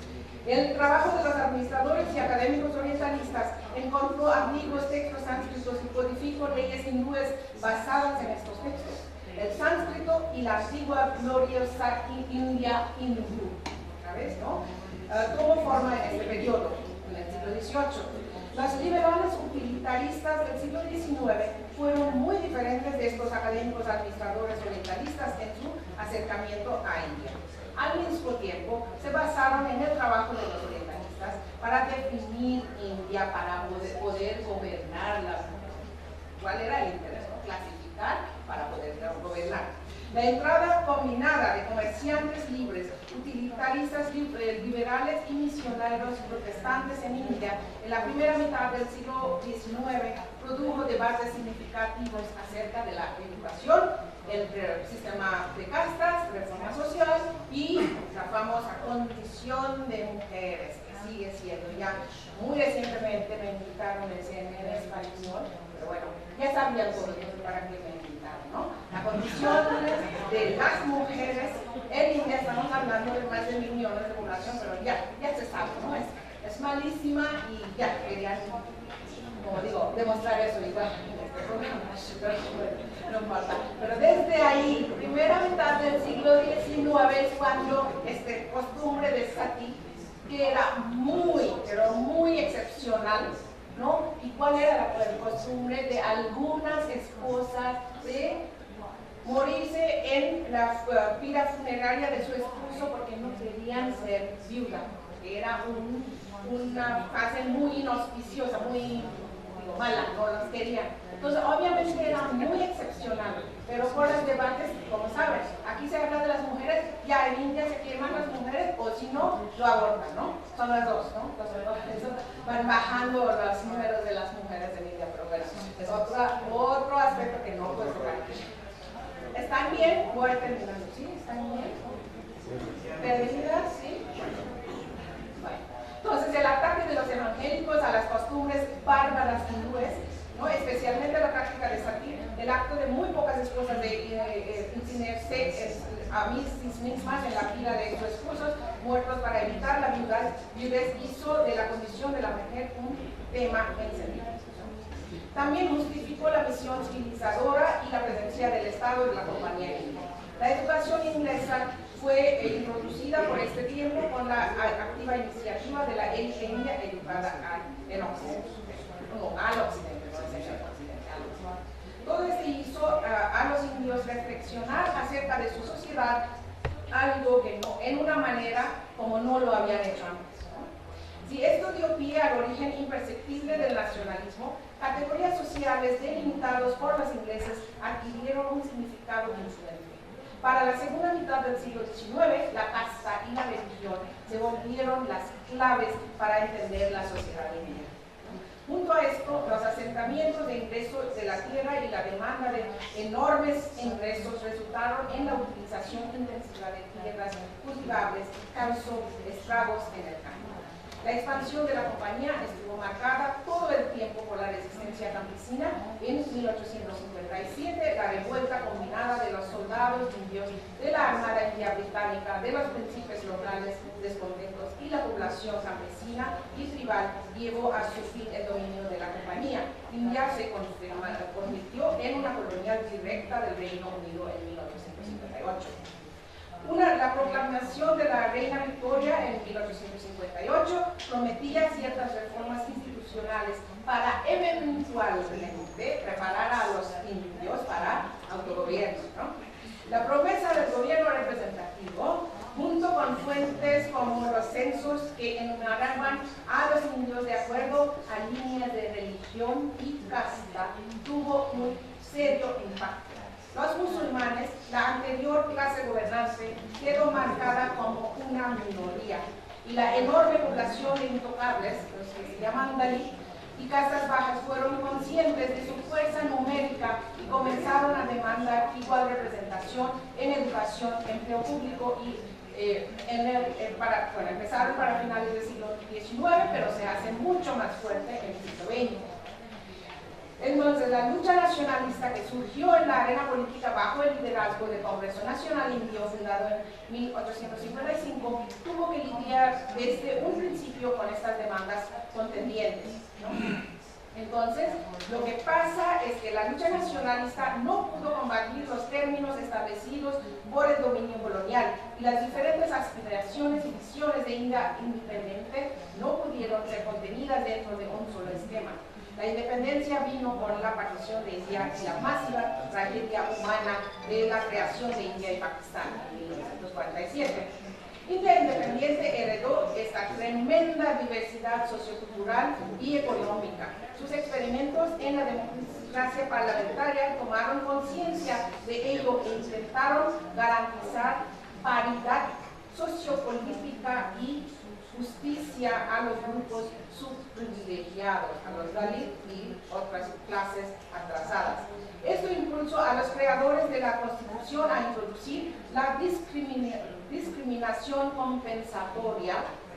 el trabajo de los administradores y académicos orientalistas encontró antiguos textos sánscritos y codificó leyes hindúes basadas en estos textos. El sánscrito y la antigua gloriosa India hindú, ¿sabes, no? ¿Cómo forma este periodo? En el siglo XVIII. Los liberales utilitaristas del siglo XIX fueron muy diferentes de estos académicos administradores orientalistas en su acercamiento a India. Al mismo tiempo, se basaron en el trabajo de los orientalistas para definir India, para poder gobernarla. ¿Cuál era el interés? ¿No? Clasificar para poder gobernar. La entrada combinada de comerciantes libres, utilitaristas liberales y misioneros protestantes en India en la primera mitad del siglo XIX produjo debates significativos acerca de la educación, el sistema de castas, reforma social y la famosa condición de mujeres, que sigue siendo ya muy recientemente me invitaron en CNN español, pero bueno, ya sabía todo eso para que me invitaron, ¿no? La condición de las mujeres en India, estamos hablando de más de 1.000 millones de población, pero ya se sabe, ¿no? Es malísima y ya querían, como digo, demostrar eso igual en este programa, pero no importa. Pero desde ahí, primera mitad del siglo XIX es cuando costumbre de sati, que era pero muy excepcional, ¿no? ¿Y cuál era la costumbre de algunas esposas de morirse en la pira funeraria de su esposo porque no querían ser viuda? Que era una fase muy inauspiciosa, muy mala, no los querían. Entonces, obviamente era muy excepcional, pero por los debates, como saben, aquí se habla de las mujeres, ya en India se queman las mujeres, o si no, lo abortan, ¿no? Son las dos, ¿no? Eso van bajando los números de las mujeres en India, pero bueno, es otro aspecto que no puedo tocar. ¿Están bien? Voy terminando, ¿sí? ¿Están bien? ¿Perdidas? ¿Sí? Bueno. Entonces, el ataque de los evangélicos a las costumbres bárbaras hindúes, ¿no? Especialmente la práctica de sati, el acto de muy pocas esposas de incinerse a sí mismas en la pila de sus esposos muertos para evitar la viudez, hizo de la condición de la mujer un tema encendido. También justificó la misión civilizadora y la presencia del Estado de la compañía india. La educación inglesa fue introducida por este tiempo con la activa iniciativa de la élite india educada al occidente. Todo esto hizo a los indios reflexionar acerca de su sociedad, algo que no, en una manera como no lo habían hecho antes. Si esto dio pie al origen imperceptible del nacionalismo, categorías sociales delimitadas por los ingleses adquirieron un significado insolente. Para la segunda mitad del siglo XIX, la casta y la religión se volvieron las claves para entender la sociedad india. Junto a esto, los asentamientos de ingresos de la tierra y la demanda de enormes ingresos resultaron en la utilización intensiva de tierras cultivables, causó estragos en el campo. La expansión de la compañía estuvo marcada todo el tiempo por la resistencia campesina. En 1857, la revuelta combinada de los soldados indios, de la Armada India Británica, de los príncipes locales descontentos y la población campesina y tribal llevó a su fin el dominio de la compañía. India se convirtió en una colonia directa del Reino Unido en 1858. La proclamación de la reina Victoria en 1858 prometía ciertas reformas institucionales para eventualmente preparar a los indios para autogobierno, ¿no? La promesa del gobierno representativo, junto con fuentes como los censos que enumeraban a los indios de acuerdo a líneas de religión y casta, tuvo un serio impacto. Los musulmanes, la anterior clase gobernante, quedó marcada como una minoría y la enorme población de intocables, los que se llaman Dalit, y castas bajas fueron conscientes de su fuerza numérica y comenzaron a demandar igual representación en educación, empleo público y empezaron para finales del siglo XIX, pero se hace mucho más fuerte en el siglo XX. Entonces, la lucha nacionalista que surgió en la arena política bajo el liderazgo del Congreso Nacional Indio, fundado en 1855, tuvo que lidiar desde un principio con estas demandas contendientes, ¿no? Entonces, lo que pasa es que la lucha nacionalista no pudo combatir los términos establecidos por el dominio colonial y las diferentes aspiraciones y visiones de India independiente no pudieron ser contenidas dentro de un solo esquema. La independencia vino con la partición de India y la masiva tragedia humana de la creación de India y Pakistán en 1947. India independiente heredó esta tremenda diversidad sociocultural y económica. Sus experimentos en la clase parlamentaria tomaron conciencia de ello e intentaron garantizar paridad sociopolítica y justicia a los grupos subprivilegiados, a los Dalit y otras clases atrasadas. Esto impulsó a los creadores de la Constitución a introducir la discriminación compensatoria,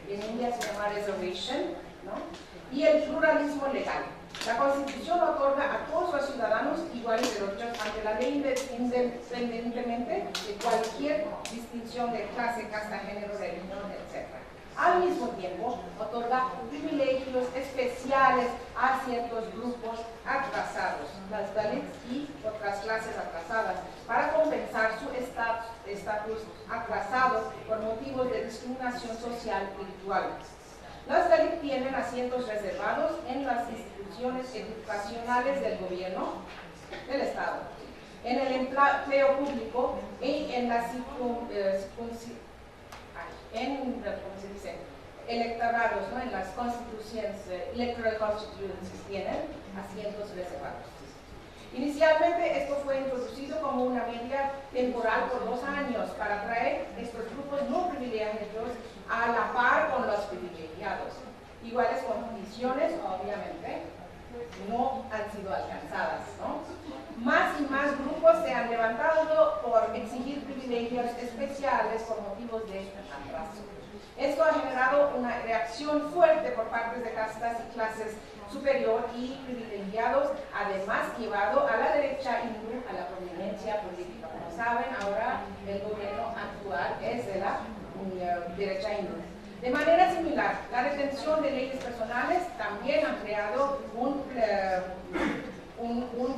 en India se llama reservation, ¿no? Y el pluralismo legal. La Constitución otorga a todos los ciudadanos iguales derechos ante la ley independientemente de cualquier distinción de clase, casta, género, religión, etc. Al mismo tiempo, otorga privilegios especiales a ciertos grupos atrasados, las Dalits y otras clases atrasadas, para compensar su estatus atrasado por motivos de discriminación social virtual. Las Dalit tienen asientos reservados en las instituciones educacionales del gobierno del Estado, en el empleo público y en la electorados, ¿no? En las constituciones, electoral constituencies tienen asientos reservados. Inicialmente esto fue introducido como una medida temporal por 2 años para atraer estos grupos no privilegiados a la par con los privilegiados. Iguales condiciones, obviamente, no han sido alcanzadas, ¿no? Más y más grupos se han levantado por exigir privilegios especiales por motivos de atraso. Esto ha generado una reacción fuerte por parte de castas y clases superior y privilegiados, además llevado a la derecha hindú a la prominencia política. Como saben, ahora el gobierno actual es de la derecha hindú. De manera similar, la retención de leyes personales también ha creado un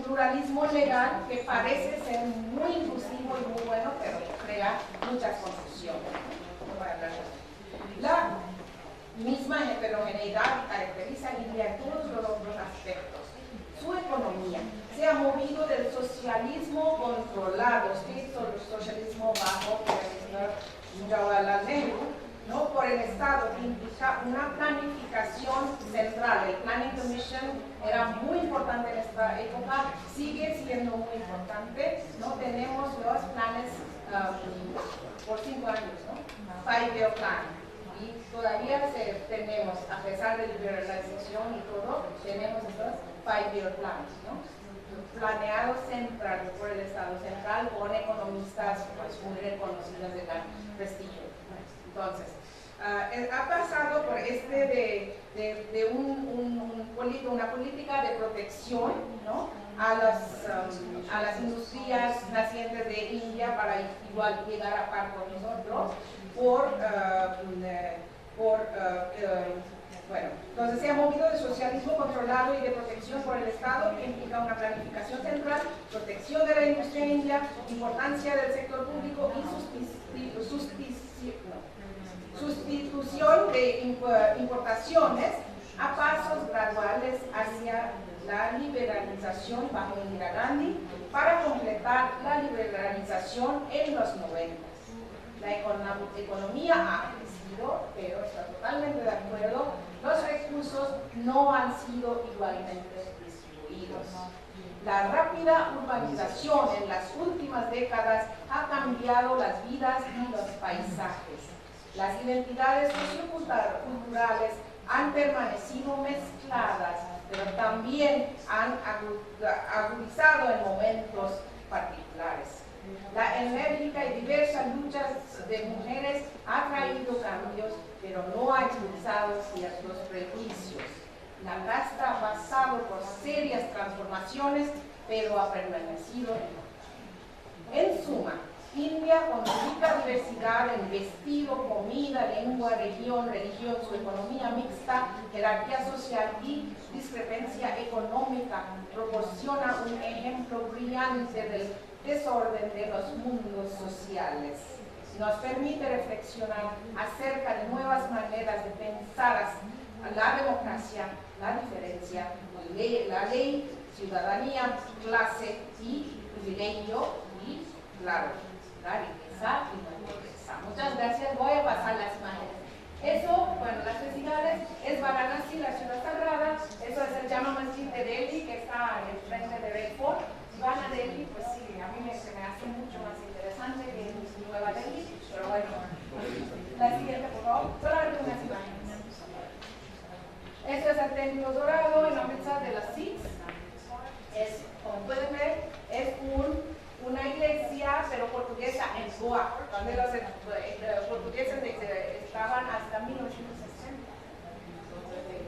pluralismo legal que parece ser muy inclusivo y muy bueno, pero crea muchas confusiones. La misma heterogeneidad caracteriza a India en todos los otros aspectos. Su economía se ha movido del socialismo controlado, socialismo bajo el Jawaharlal Nehru, ¿no? Por el Estado, que implica una planificación central. El Planning Commission era muy importante en esta época, sigue siendo muy importante, ¿no? Tenemos los planes por 5 años, ¿no? 5-year plan. Y todavía tenemos, a pesar de liberalización y todo, tenemos estos 5-year plans, ¿no? Planeados central por el Estado central con economistas pues, muy reconocidos de gran prestigio. Entonces, ha pasado por una política de protección, ¿no? a las industrias nacientes de India para igual llegar a par con nosotros bueno, entonces se ha movido de socialismo controlado y de protección por el Estado, que implica una planificación central, protección de la industria india, importancia del sector público y sustitución de importaciones a pasos graduales hacia la liberalización bajo Indira Gandhi para completar la liberalización en los 90. La economía ha crecido, pero está totalmente de acuerdo, los recursos no han sido igualmente distribuidos. La rápida urbanización en las últimas décadas ha cambiado las vidas y los paisajes. Las identidades socioculturales han permanecido mezcladas, pero también han agudizado en momentos particulares. La enérgica y diversa lucha de mujeres ha traído cambios, pero no ha expulsado ciertos prejuicios. La casta ha pasado por serias transformaciones, pero ha permanecido igual. En suma, India, con rica diversidad en vestido, comida, lengua, religión, su economía mixta, jerarquía social y discrepancia económica, proporciona un ejemplo brillante del desorden de los mundos sociales. Nos permite reflexionar acerca de nuevas maneras de pensar la democracia, la diferencia, la ley, ciudadanía, clase y privilegio y, claro, la riqueza y la pobreza. Muchas gracias. Voy a pasar las imágenes. Eso, bueno, las festividades es Varanasi, la ciudad sagrada, eso es el Jama Masjid de Delhi, que está en frente de Bedford. Si van a Delhi, pues sí, a mí se me hace mucho más interesante que Nueva Delhi, pero bueno. La siguiente, por favor, solo algunas imágenes. Esto es el Templo Dorado en la mesa de las Sikhs. Es, como pueden ver, es una iglesia, pero portuguesa en Goa, donde los portugueses estaban hasta 1960, entonces del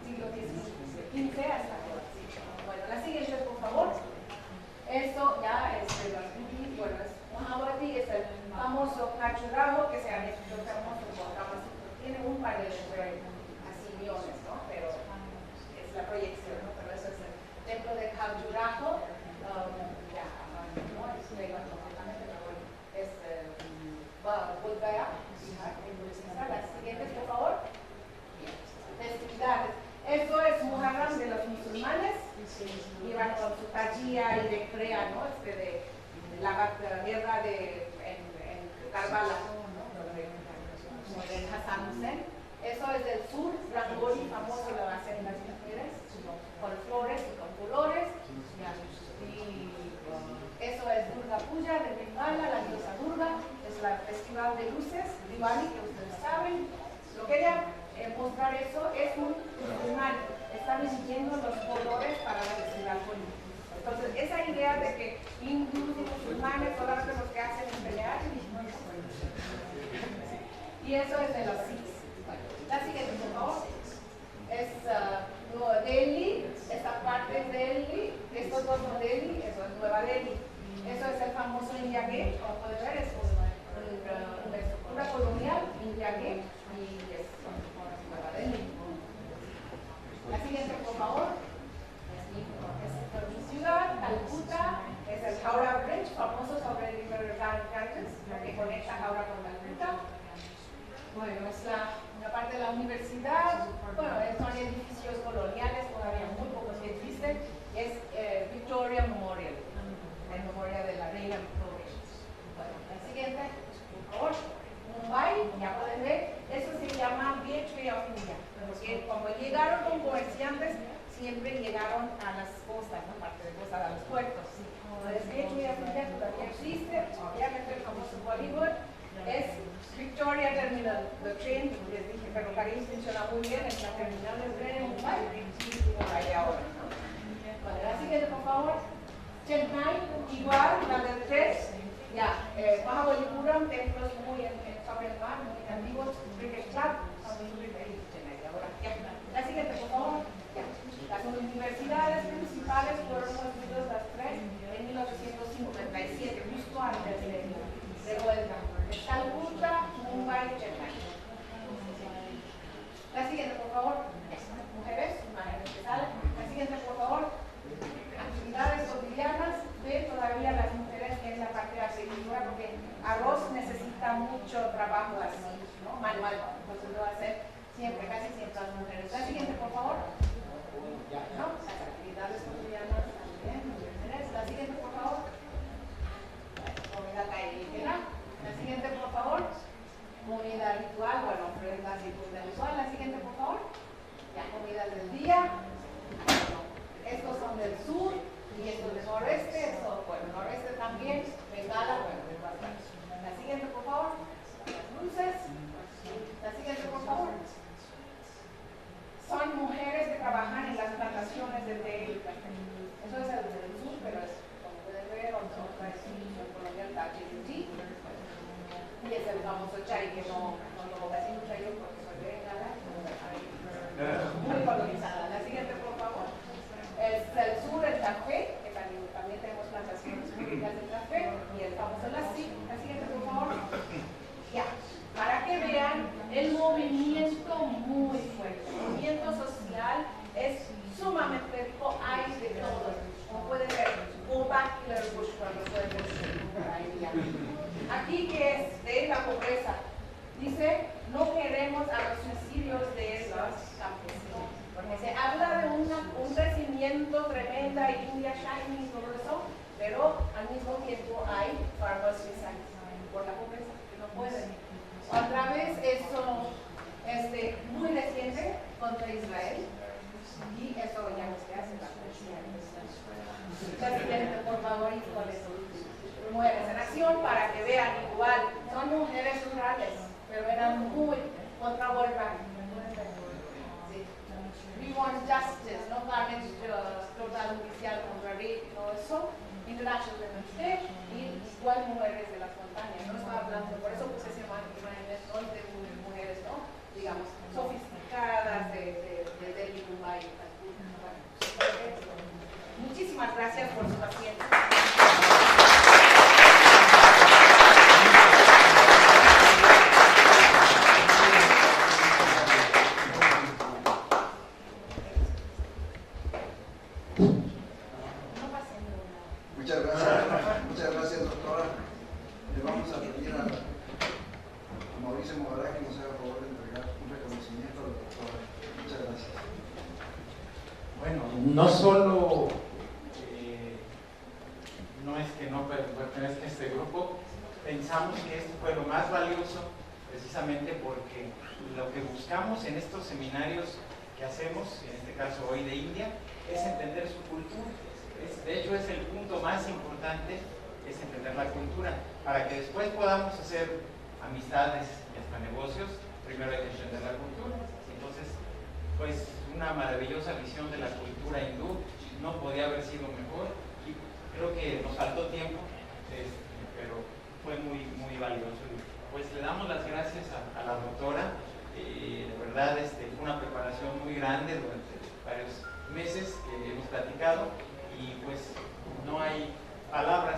siglo XV hasta ahora. Bueno, la siguiente, por favor. Esto ya es de los bueno, es Mahabharati, es el famoso Khajuraho que se ha hecho famoso por Kamasito. Tiene un par de así millones, ¿no? Pero es la proyección, ¿no? Pero eso es el templo de Khajuraho. Es Budgaya, las siguientes, por favor. Festividades. Esto es Muharram de los musulmanes. Iban con su tajía y de crea, ¿no? De la guerra en Karbala, ¿no? En Hassan Hussein. Eso es del sur, Rangoli, famoso lo hacen las mujeres, con flores y con colores. Y eso es Durga Puja de Bengala, la diosa Durga, es la festival de luces, Diwali, que ustedes saben. Lo que quería mostrar eso es un musulmán, están siguiendo los colores para la festival política. Entonces, esa idea de que hindús y musulmanes solamente los que hacen es pelear, y eso es de los Sikhs. La siguiente, por favor, es Nueva Delhi, esta parte es Delhi, estos dos son Delhi, eso es Nueva Delhi. Eso es el famoso India Gate, como pueden ver, es una estructura colonial, India Gate, y es Nueva Delhi. La siguiente, por favor, es mi ciudad, Calcuta, es el Howrah Bridge, famoso sobre el River Ganges, que conecta Howrah con Calcuta. Bueno, es una parte de la universidad, bueno, son edificios coloniales, todavía muy pocos que existen, es Victoria Memorial, en memoria de la reina Victoria. Bueno, la siguiente, por favor, Mumbai, ya pueden ver, eso se llama Gateway of India, porque cuando llegaron con comerciantes, siempre llegaron a las costas, ¿no? Parte de costas, a los puertos. Entonces, Gateway of India todavía existe, obviamente el famoso Bollywood, es Victoria Terminal, the train, les dije, ferrocarril funciona muy bien, es la terminal de tren en Mumbai, por ahí ahora, ¿no? Vale, la siguiente, por favor. Chennai, igual, la del 3, ya, Mahabalipuram, templos muy sobre el mar, muy antiguos, Cricket Club, Chennai, ahora, ya. La siguiente, por favor. Ya. Las universidades principales fueron construidas las tres en 1957, justo antes de vuelta. Calcuta, Mumbai, Chennai. La siguiente, por favor. Mujeres, imágenes que salen. La siguiente, por favor. Actividades cotidianas de todavía las mujeres en la parte de agricultura, porque arroz necesita mucho trabajo así, ¿no? Manual. Entonces lo va a hacer siempre, casi siempre las mujeres. La siguiente, por favor. ¿No? Las actividades cotidianas también, mujeres. La siguiente, por favor. Comida callejera. La siguiente, por favor. Comida ritual, bueno, ofrendas y comida ritual. La siguiente, por favor. Ya, comida del día. Estos son del sur y estos del noreste. Esto, bueno, noreste también. Bengala, bueno, es bastante. La siguiente, por favor. Las dulces. La siguiente, por favor. Son mujeres que trabajan en las plantaciones de té y café. Eso es el del sur, pero es, como pueden ver, otra es un colonial Tachi. Y es el famoso chai, que no lo casi no traigo porque soy de Bengala, muy colonizada. La siguiente, por favor. Es el sur, el café, que también tenemos plantaciones públicas de café, y el famoso lassi. La siguiente, por favor. Ya, para que vean el movimiento muy fuerte. El movimiento social es sumamente rico, hay de todo. Como pueden ver, go back to the bush, cuando pueden ver por ahí ya. Aquí que es de la pobreza, dice, no queremos a los suicidios de los campesinos, porque se habla de un crecimiento tremenda, India, China y todo eso, pero al mismo tiempo hay farmers suicides por la pobreza, que no pueden. Otra vez eso muy reciente contra Israel, y eso ya no se hace la presidente, por favor, híjoles, mujeres en acción para que vean igual, son mujeres rurales, pero eran muy contra Volkswagen. Sí. We want justice, no solamente total judicial contra rape y todo eso, International Women's Day, y igual mujeres de las montañas. No estaba hablando, por eso puse ese imágenes, ¿no? De mujeres, ¿no? Digamos, sofisticadas, de Delhi, Mumbai, Calcuta. Muchísimas gracias por su paciencia. Muchas gracias, doctora. Le vamos a pedir a Mauricio Mogará que nos haga favor de entregar un reconocimiento a la doctora. Muchas gracias. Bueno, no solo no es que no pertenezca a este grupo, pensamos que esto fue lo más valioso precisamente porque lo que buscamos en estos seminarios que hacemos, en este caso hoy de India, es entender su cultura. De hecho, es el punto más importante, es entender la cultura. Para que después podamos hacer amistades y hasta negocios, primero hay que entender la cultura. Entonces, pues una maravillosa visión de la cultura hindú, no podía haber sido mejor, y creo que nos faltó tiempo, pero fue muy, muy valioso. Pues le damos las gracias a la doctora, de verdad fue una preparación muy grande durante varios meses que hemos platicado, y pues no hay palabras